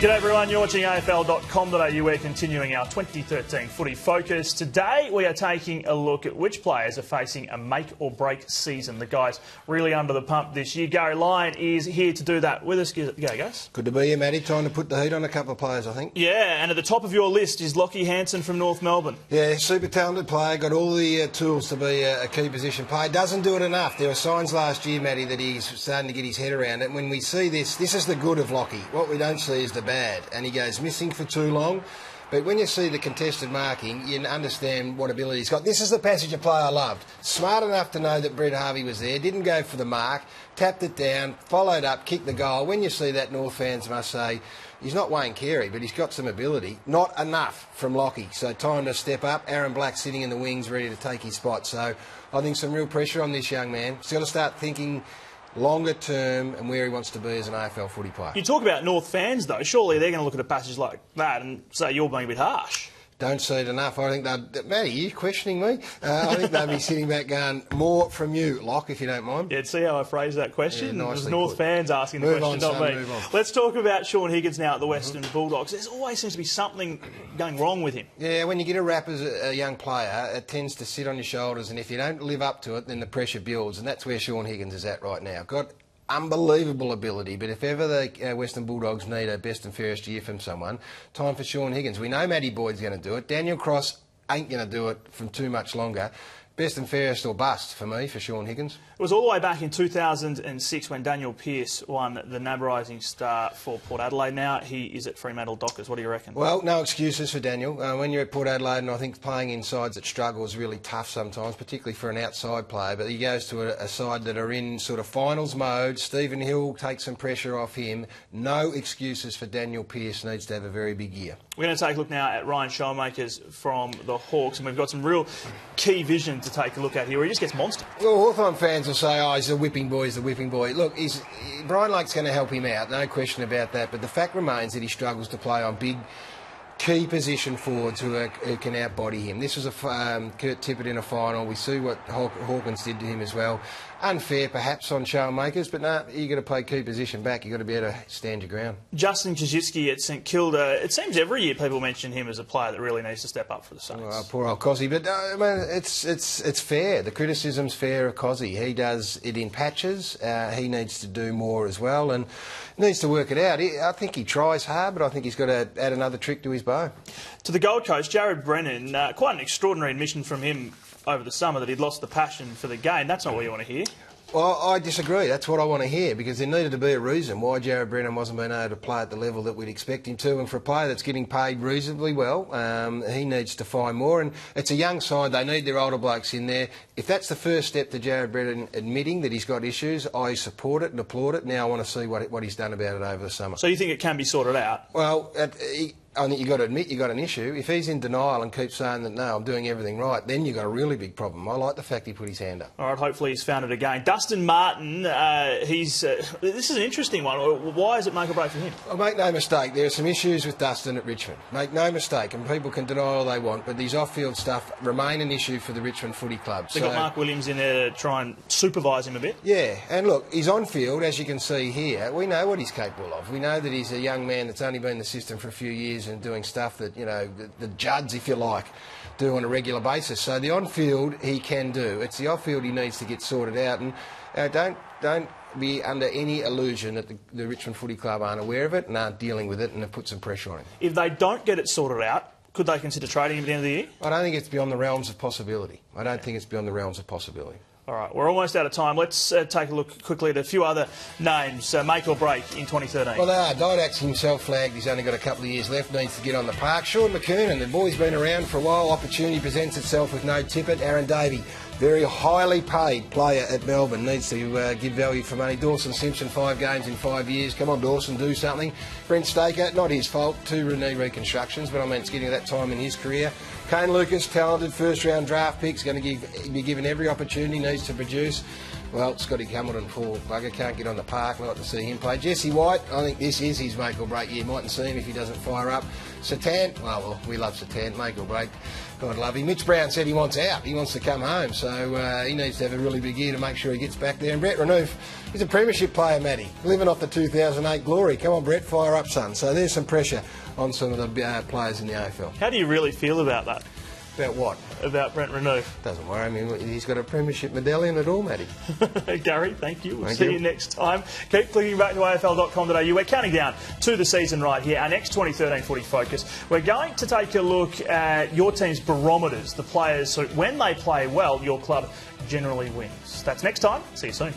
G'day everyone, you're watching AFL.com.au. We're continuing our 2013 Footy Focus. Today we are taking a look at which players are facing a make or break season. The guys really under the pump this year. Gary Lyon is here to do that with us. Go, guys. Good to be here, Matty. Time to put the heat on a couple of players, I think. Yeah, and at the top of your list is Lockie Hansen from North Melbourne. Yeah, super talented player, got all the tools to be a key position player. Doesn't do it enough. There were signs last year, Matty, that he's starting to get his head around it. When we see this is the good of Lockie. What we don't see is the bad. And he goes missing for too long. But when you see the contested marking, you understand what ability he's got. This is the passage of play I loved. Smart enough to know that Brett Harvey was there, didn't go for the mark, tapped it down, followed up, kicked the goal. When you see that, North fans must say, he's not Wayne Carey, but he's got some ability. Not enough from Lockie. So time to step up. Aaron Black sitting in the wings, ready to take his spot. So I think some real pressure on this young man. He's got to start thinking longer term and where he wants to be as an AFL footy player. You talk about North fans, though. Surely they're going to look at a passage like that and say you're being a bit harsh. Don't see it enough. I think they'd... Matty, are you questioning me? I think they'd be sitting back going, more from you, Locke, if you don't mind. Yeah, see how I phrased that question? Yeah, it was North fans asking the question, not me. Let's talk about Shaun Higgins now at the Western Bulldogs. There always seems to be something going wrong with him. Yeah, when you get a rap as a young player, it tends to sit on your shoulders, and if you don't live up to it, then the pressure builds, and that's where Shaun Higgins is at right now. Got unbelievable ability, but if ever the Western Bulldogs need a best and fairest year from someone, time for Shaun Higgins. We know Matty Boyd's going to do it. Daniel Cross ain't going to do it from too much longer. Best and fairest or bust for me, for Shaun Higgins. It was all the way back in 2006 when Daniel Pearce won the NAB Rising Star for Port Adelaide. Now he is at Fremantle Dockers. What do you reckon? Well, no excuses for Daniel. When you're at Port Adelaide, and I think playing in sides that struggle is really tough sometimes, particularly for an outside player, but he goes to a side that are in sort of finals mode. Stephen Hill takes some pressure off him. No excuses for Daniel Pearce. Needs to have a very big year. We're going to take a look now at Ryan Showmakers from the Hawks, and we've got some real key vision to take a look at here, where he just gets monstered. Well, Hawthorn fans will say, oh, he's a whipping boy, he's a whipping boy. Look, Brian Lake's going to help him out, no question about that, but the fact remains that he struggles to play on big, key position forwards who can outbody him. This was a Kurt Tippett in a final. We see what Hawkins did to him as well. Unfair, perhaps, on Showmakers, but no, you've got to play key position back. You've got to be able to stand your ground. Justin Koschitzke at St Kilda. It seems every year people mention him as a player that really needs to step up for the Saints. Oh, poor old Cozzy, but I mean, it's fair. The criticism's fair of Cozzy. He does it in patches. He needs to do more as well, and needs to work it out. I think he tries hard, but I think he's got to add another trick to his bow. To the Gold Coast, Jared Brennan, quite an extraordinary admission from him over the summer that he'd lost the passion for the game. That's not what you want to hear. Well, I disagree. That's what I want to hear, because there needed to be a reason why Jared Brennan wasn't being able to play at the level that we'd expect him to. And for a player that's getting paid reasonably well, he needs to find more. And it's a young side. They need their older blokes in there. If that's the first step to Jared Brennan admitting that he's got issues, I support it and applaud it. Now I want to see what he's done about it over the summer. So you think it can be sorted out? Well, I think you've got to admit you've got an issue. If he's in denial and keeps saying that, no, I'm doing everything right, then you've got a really big problem. I like the fact he put his hand up. All right, hopefully he's found it again. Dustin Martin, this is an interesting one. Why is it make or break for him? Well, make no mistake, there are some issues with Dustin at Richmond. Make no mistake, and people can deny all they want, but these off-field stuff remain an issue for the Richmond Footy Club. They've got Mark Williams in there to try and supervise him a bit. Yeah, and look, he's on-field, as you can see here. We know what he's capable of. We know that he's a young man that's only been in the system for a few years and doing stuff that, you know, the Judds, if you like, do on a regular basis. So the on-field he can do. It's the off-field he needs to get sorted out. And don't be under any illusion that the Richmond Footy Club aren't aware of it and aren't dealing with it and have put some pressure on him. If they don't get it sorted out, could they consider trading him at the end of the year? I don't think it's beyond the realms of possibility. I don't think it's beyond the realms of possibility. All right, we're almost out of time. Let's take a look quickly at a few other names, make or break in 2013. Well, they are. Didak's himself flagged. He's only got a couple of years left, needs to get on the park. Sean McKernan, the boy's been around for a while. Opportunity presents itself with no Tippett. Aaron Davey, very highly paid player at Melbourne, needs to give value for money. Dawson Simpson, 5 games in 5 years. Come on, Dawson, do something. Brent Staker, not his fault, 2 knee reconstructions, but I mean, it's getting to that time in his career. Kane Lucas, talented first-round draft pick, is going to be given every opportunity, needs to produce. Well, Scotty Hamilton, poor bugger, can't get on the park. I'd like to see him play. Jesse White, I think this is his make or break year. Mightn't see him if he doesn't fire up. Satan, well, we love Satan, make or break. God love him. Mitch Brown said he wants out. He wants to come home. So he needs to have a really big year to make sure he gets back there. And Brett Renouf, he's a premiership player, Matty, living off the 2008 glory. Come on, Brett, fire up, son. So there's some pressure on some of the players in the AFL. How do you really feel about that? About what? About Brent Renouf. Doesn't worry me. He's got a premiership medallion at all, Matty. Gary, thank you. We'll see you next time. Keep clicking back to afl.com.au. We're counting down to the season right here. Our next 2013 Footy Focus. We're going to take a look at your team's barometers, the players who, when they play well, your club generally wins. That's next time. See you soon.